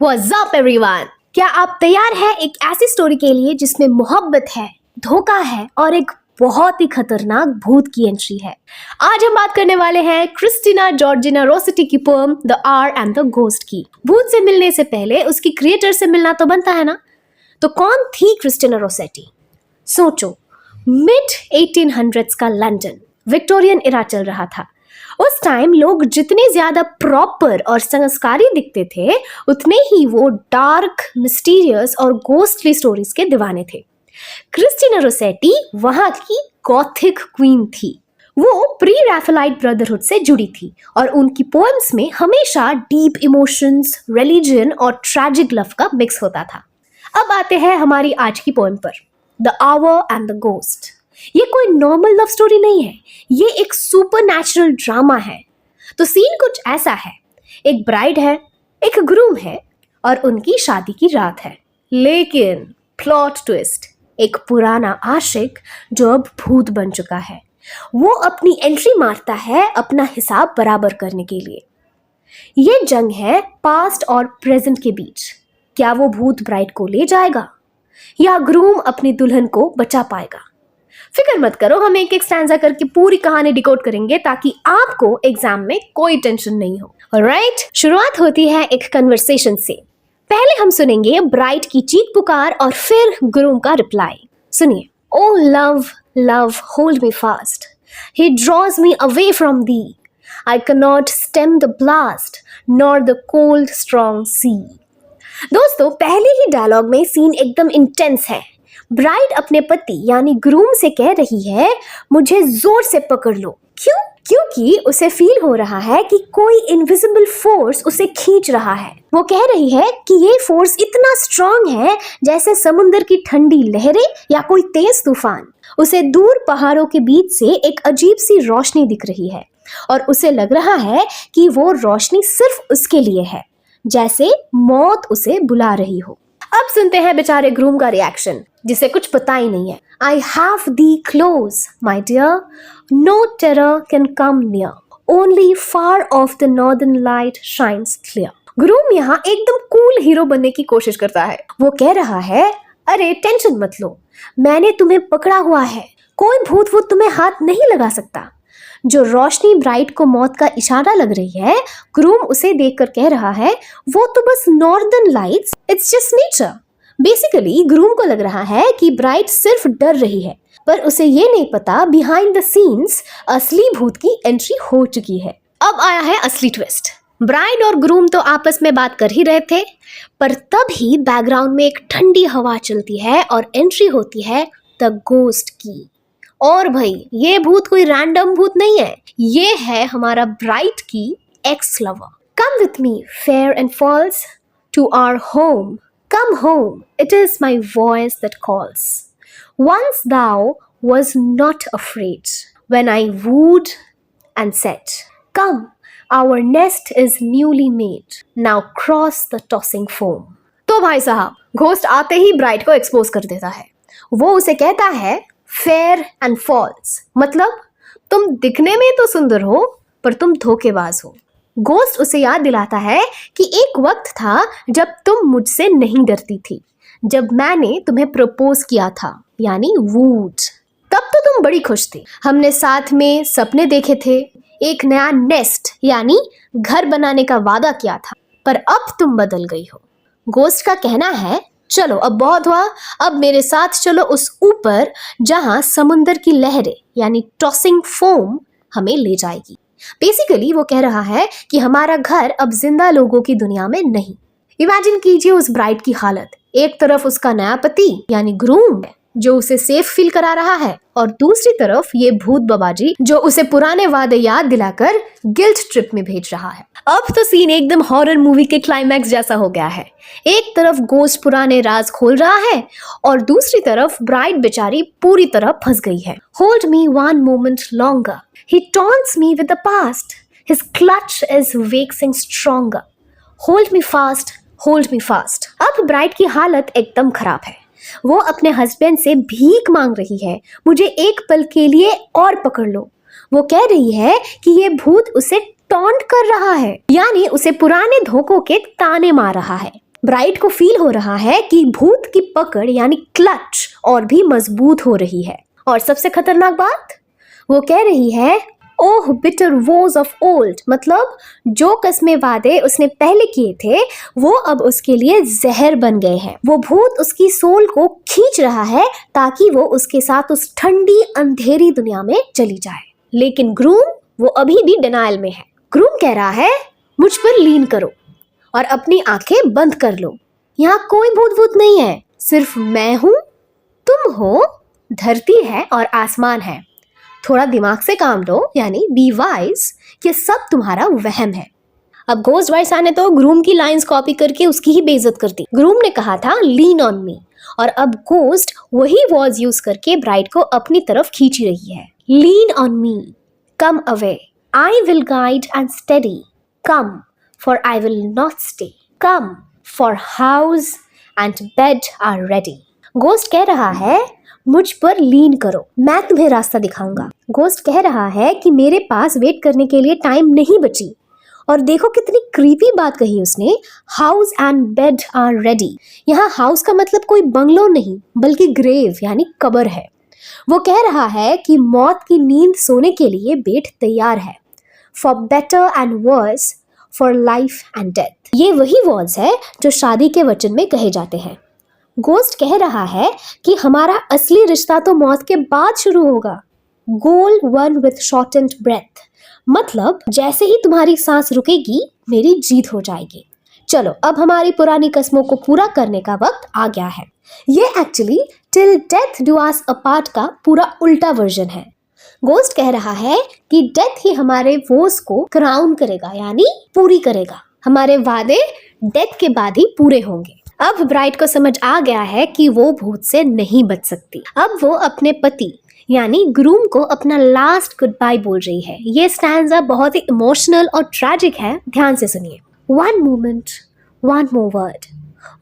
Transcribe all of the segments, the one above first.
What's up everyone? क्या आप तैयार हैं एक ऐसी स्टोरी के लिए जिसमें मोहब्बत है, धोखा है और एक बहुत ही खतरनाक भूत की एंट्री है। आज हम बात करने वाले हैं क्रिस्टीना जॉर्जिना रोसेटी की poem the our and the ghost की। भूत से मिलने से पहले उसकी क्रिएटर से मिलना तो बनता है ना। तो कौन थी क्रिस्टीना रोसेटी? सोचो, मिड 1800s का लंदन, विक्टोरियन इरा चल रहा था। उस टाइम लोग जितने ज्यादा प्रॉपर और संस्कारी दिखते थे उतने ही वो डार्क, मिस्टीरियस और गोस्टली स्टोरीज के दीवाने थे। क्रिस्टीना रोसेटी वहां की गॉथिक क्वीन थी। वो प्री रैफेलाइट ब्रदरहुड से जुड़ी थी और उनकी पोएम्स में हमेशा डीप इमोशंस, रिलीजन और ट्रैजिक लव का मिक्स होता था। अब आते हैं हमारी आज की पोएम पर, the our and the ghost. ये कोई नॉर्मल लव स्टोरी नहीं है, ये एक सुपरनैचुरल ड्रामा है। तो सीन कुछ ऐसा है, एक ब्राइड है, एक ग्रूम है और उनकी शादी की रात है। लेकिन प्लॉट ट्विस्ट, एक पुराना आशिक जो अब भूत बन चुका है, वो अपनी एंट्री मारता है अपना हिसाब बराबर करने के लिए। ये जंग है पास्ट और प्रेजेंट के बीच। क्या वो भूत ब्राइड को ले जाएगा या ग्रूम अपनी दुल्हन को बचा पाएगा? फिक्र मत करो, हम एक एक स्टैंजा करके पूरी कहानी डिकोड करेंगे ताकि आपको एग्जाम में कोई टेंशन नहीं हो। ऑलराइट, शुरुआत होती है एक कन्वर्सेशन से। पहले हम सुनेंगे ब्राइड की चीख पुकार और फिर ग्रूम का रिप्लाई। सुनिए। O love love hold me fast, he draws me away from thee, I can not stem the blast nor the cold strong sea. दोस्तों, पहले ही डायलॉग में सीन एकदम इंटेंस है। ब्राइड अपने पति यानी ग्रूम से कह रही है, मुझे जोर से पकड़ लो। क्यों? क्योंकि उसे फील हो रहा है कि कोई इनविजिबल फोर्स उसे खींच रहा है। वो कह रही है कि ये फोर्स इतना स्ट्रांग है जैसे समुद्र की ठंडी लहरें या कोई तेज तूफान। उसे दूर पहाड़ों के बीच से एक अजीब सी रोशनी दिख रही है और उसे लग रहा है कि वो रोशनी सिर्फ उसके लिए है, जैसे मौत उसे बुला रही हो। अब सुनते हैं बेचारे ग्रूम का रिएक्शन, जिसे कुछ पता ही नहीं है। I have thee close, my dear, no terror can come near, only far off the northern light shines clear. Groom यहाँ एकदम कूल हीरो बनने की कोशिश करता है। वो कह रहा है, अरे टेंशन मत लो, मैंने तुम्हें पकड़ा हुआ है, कोई भूत वूत तुम्हें हाथ नहीं लगा सकता। जो रोशनी ब्राइड को मौत का इशारा लग रही है, ग्रूम उसे देखकर कह रहा है, वो तो बस northern lights, it's just nature. Basically groom को लग रहा है कि ब्राइड सिर्फ डर रही है, पर उसे ये नहीं पता बिहाइंड द सीन्स असली भूत की एंट्री हो चुकी है। अब आया है असली ट्विस्ट। ब्राइड और ग्रूम तो आपस में बात कर ही रहे थे, पर तभी बैकग्राउंड में एक ठंडी हवा चलती है और एंट्री होती है द घोस्ट की। और भाई, ये भूत कोई रैंडम भूत नहीं है, ये है हमारा ब्राइड की ex lover. Come with me fair and falls to our home, come home, it is my voice that calls. Once thou was not afraid when I wooed and said, come, our nest is newly made, now cross the tossing foam. तो भाई साहब, ghost आते ही bride को expose कर देता है। वो उसे कहता है फेयर एंड फॉल्स, मतलब तुम दिखने में तो सुंदर हो पर तुम धोखेबाज हो। घोस्ट उसे याद दिलाता है कि एक वक्त था जब तुम मुझसे नहीं डरती थी, जब मैंने तुम्हें प्रपोज किया था, यानी वूड। तब तो तुम बड़ी खुश थी, हमने साथ में सपने देखे थे, एक नया नेस्ट यानी घर बनाने का वादा किया था, पर अब तुम बदल गई हो। घोस्ट का कहना है, चलो अब बहुत हुआ, अब मेरे साथ चलो उस ऊपर जहां समुंदर की लहरें यानी टॉसिंग फोम हमें ले जाएगी। बेसिकली वो कह रहा है कि हमारा घर अब जिंदा लोगों की दुनिया में नहीं। इमेजिन कीजिए उस ब्राइड की हालत, एक तरफ उसका नया पति यानी ग्रूम जो उसे सेफ फील करा रहा है, और दूसरी तरफ ये भूत बाबाजी जो उसे पुराने वादे याद दिलाकर गिल्ट ट्रिप में भेज रहा है। अब तो सीन एकदम हॉरर मूवी के क्लाइमैक्स जैसा हो गया है। एक तरफ घोस्ट पुराने राज खोल रहा है और दूसरी तरफ ब्राइड बेचारी पूरी तरह फंस गई है। Hold me one moment longer, he taunts me with the past, his clutch is waxing stronger, hold me fast, hold me fast. अब ब्राइड की हालत एकदम खराब है। वो अपने हस्बैंड से भीख मांग रही है, मुझे एक पल के लिए और पकड़ लो। वो कह रही है कि ये भूत उसे टॉन्ट कर रहा है, यानी उसे पुराने धोखों के ताने मार रहा है। ब्राइड को फील हो रहा है कि भूत की पकड़ यानी क्लच और भी मजबूत हो रही है। और सबसे खतरनाक बात, वो कह रही है ओह बिटर वोज ऑफ ओल्ड, मतलब जो कस्में वादे उसने पहले किए थे वो अब उसके लिए जहर बन गए हैं। वो भूत उसकी सोल को खींच रहा है ताकि वो उसके साथ उस ठंडी अंधेरी दुनिया में चली जाए। लेकिन ग्रूम वो अभी भी डिनायल में है। ग्रूम कह रहा है मुझ पर लीन करो और अपनी आंखें बंद कर लो। यहाँ कोई भूत नहीं है, सिर्फ मैं हूं, तुम हो, धरती है और आसमान है। थोड़ा दिमाग से काम लो, यानी बी वाइज, ये सब तुम्हारा वहम है। अब घोस्ट वॉइस ने तो ग्रूम की लाइंस कॉपी करके उसकी ही बेइज्जत कर दी। ग्रूम ने कहा था लीन ऑन मी, और अब घोस्ट वही वर्ड्स यूज करके ब्राइड को अपनी तरफ खींच रही है। Lean on me, come away, I will guide and study, come for I will not stay. Come, for house and bed are ready. Ghost कह रहा है मुझ पर लीन करो, मैं तुम्हें रास्ता दिखाऊंगा। Ghost कह रहा है कि मेरे पास वेट करने के लिए टाइम नहीं बची। और देखो कितनी क्रीपी बात कही उसने, house and bed are ready. यहाँ हाउस का मतलब कोई बंगलो नहीं बल्कि ग्रेव यानी कब्र है। वो कह रहा है कि मौत की नींद सोने के लिए बेड तैयार है। For better and worse, for life and death. ये वही वर्ड्स है जो शादी के वचन में कहे जाते हैं। घोस्ट कह रहा है कि हमारा असली रिश्ता तो मौत के बाद शुरू होगा। Go on with shortened breath, मतलब जैसे ही तुम्हारी सांस रुकेगी मेरी जीत हो जाएगी। चलो अब हमारी पुरानी कस्मों को पूरा करने का वक्त आ गया है। ये actually till death do us apart का पूरा उल्टा वर्जन है। घोस्ट कह रहा है कि डेथ ही हमारे वोस को क्राउन करेगा, यानी पूरी करेगा। हमारे वादे डेथ के बाद ही पूरे होंगे। अब ब्राइड को समझ आ गया है कि वो भूत से नहीं बच सकती। अब वो अपने पति यानी ग्रूम को अपना लास्ट गुड बाय बोल रही है। ये स्टैंजा बहुत ही इमोशनल और ट्रैजिक है, ध्यान से सुनिए। One moment, one more word,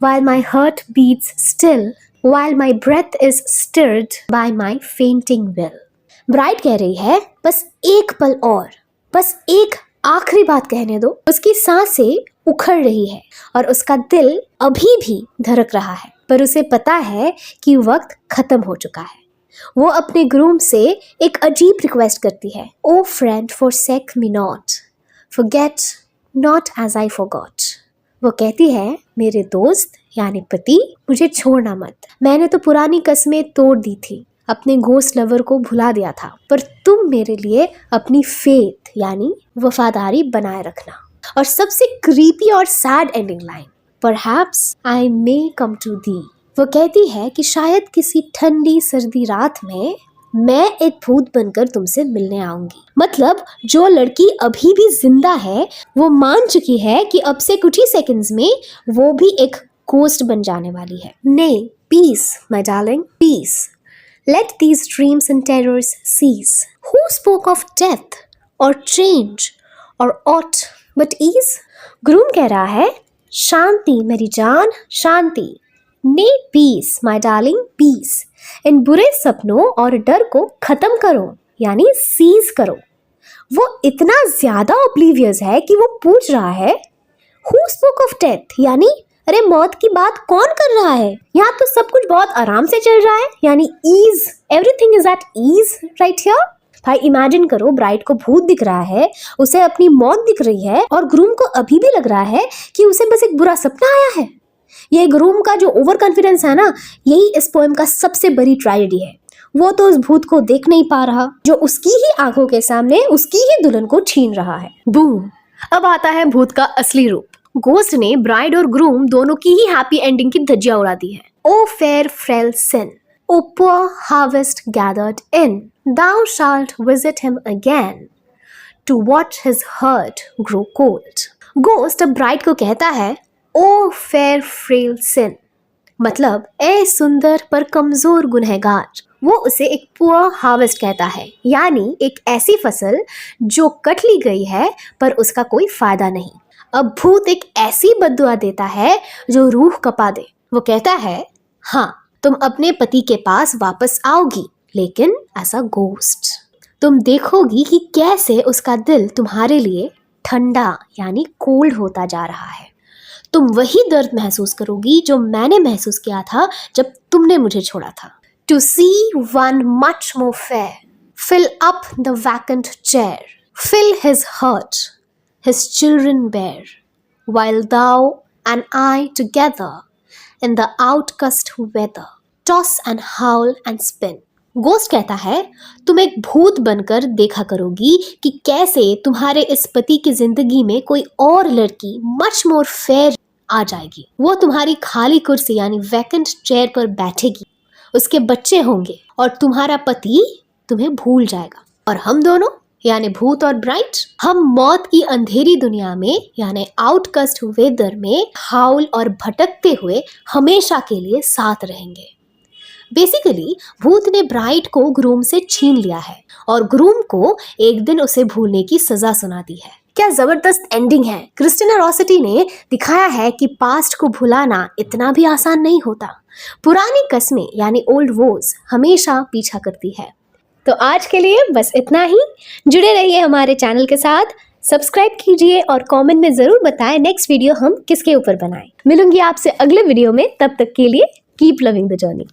while my heart beats still, while my breath is stirred by my fainting will. Bride कह रही है बस एक पल और, बस एक आखिरी बात कहने दो। उसकी सांसें उखड़ रही है और उसका दिल अभी भी धड़क रहा है, पर उसे पता है कि वक्त खत्म हो चुका है। वो अपने ग्रूम से एक अजीब रिक्वेस्ट करती है, ओ friend forsake me not, forget not as I forgot। वो कहती है मेरे दोस्त यानी पति, मुझे छोड़ना मत। मैंने तो पुरानी कस्में तोड़ दी थी, अपने घोस्ट लवर को भुला दिया था, पर तुम मेरे लिए अपनी फेथ यानी वफादारी बनाए रखना। और सबसे क्रीपी और sad ending line, perhaps I may come to thee. वो कहती है कि शायद किसी ठंडी सर्दी रात में मैं एक भूत बनकर तुमसे मिलने आऊंगी। मतलब जो लड़की अभी भी जिंदा है वो मान चुकी है कि अब से कुछ ही सेकंड्स में वो भी एक घोस्ट बन जाने वाली है। Nay, peace, my darling, peace. Let these dreams and terrors cease. Who spoke of death or change or aught but ease? Groom कह रहा है शांति मेरी जान, शांति। Nay, peace, my darling, peace. इन बुरे सपनों और डर को खत्म करो यानी सीज करो। वो इतना ज्यादा ओब्लिवियस है कि वो पूछ रहा है Who spoke of death? यानी अरे मौत की बात कौन कर रहा है? यहाँ तो सब कुछ बहुत आराम से चल रहा है, यानी ease, everything is at ease right here. भाई इमेजिन करो, ब्राइड को भूत दिख रहा है, उसे अपनी मौत दिख रही है और ग्रूम को अभी भी लग रहा है कि उसे बस एक बुरा सपना आया है। ये ग्रूम का जो ओवर कॉन्फिडेंस है ना, यही इस पोएम का सबसे बड़ी ट्रेजेडी है। वो तो उस भूत को देख नहीं पा रहा जो उसकी ही आंखों के सामने उसकी ही दुल्हन को छीन रहा है। बूम, अब आता है भूत का असली रूप। घोस्ट ने ब्राइड और ग्रूम दोनों की ही हैप्पी एंडिंग की धज्जियां उड़ा दी है। O fair frail sin, O poor harvest gathered in, thou shalt visit him again to watch his heart grow cold। Ghost अब ब्राइड को कहता है ओ फेयर फ्रेल सिन, मतलब ए सुंदर पर कमजोर गुनहगार। वो उसे एक पुअर हार्वेस्ट कहता है, यानी एक ऐसी फसल जो कट ली गई है पर उसका कोई फायदा नहीं। अब भूत एक ऐसी बद्दुआ देता है जो रूह कपा दे। वो कहता है हाँ तुम अपने पति के पास वापस आओगी, लेकिन एज अ घोस्ट। तुम देखोगी कि कैसे उसका दिल तुम्हारे लिए ठंडा यानी कोल्ड होता जा रहा है। तुम वही दर्द महसूस करोगी जो मैंने महसूस किया था जब तुमने मुझे छोड़ा था। To see one much more fair, fill up the vacant chair, fill his heart, his children bear, while thou and I together in the outcast weather toss and howl and spin. Ghost कहता है तुम एक भूत बनकर देखा करोगी कि कैसे तुम्हारे इस पति की जिंदगी में कोई और लड़की मच मोर फेयर आ जाएगी। वो तुम्हारी खाली कुर्सी यानी वैकेंट चेयर पर बैठेगी, उसके बच्चे होंगे और तुम्हारा पति तुम्हें भूल जाएगा। और हम दोनों यानी भूत और ब्राइट, हम मौत की अंधेरी दुनिया में यानी आउटकास्ट वेदर में हाउल और भटकते हुए हमेशा के लिए साथ रहेंगे। बेसिकली भूत ने ब्राइट को ग्रूम से छीन लिया है और ग्रूम को एक दिन उसे भूलने की सजा सुना दी है। क्या जबरदस्त एंडिंग है। क्रिस्टिना रोसेटी ने दिखाया है कि पास्ट को भुलाना इतना भी आसान नहीं होता। पुरानी कस्में यानी ओल्ड वोज हमेशा पीछा करती है। तो आज के लिए बस इतना ही। जुड़े रहिए हमारे चैनल के साथ, सब्सक्राइब कीजिए और कमेंट में जरूर बताएं नेक्स्ट वीडियो हम किसके ऊपर बनाएं। मिलूंगी आपसे अगले वीडियो में, तब तक के लिए कीप लविंग द जर्नी।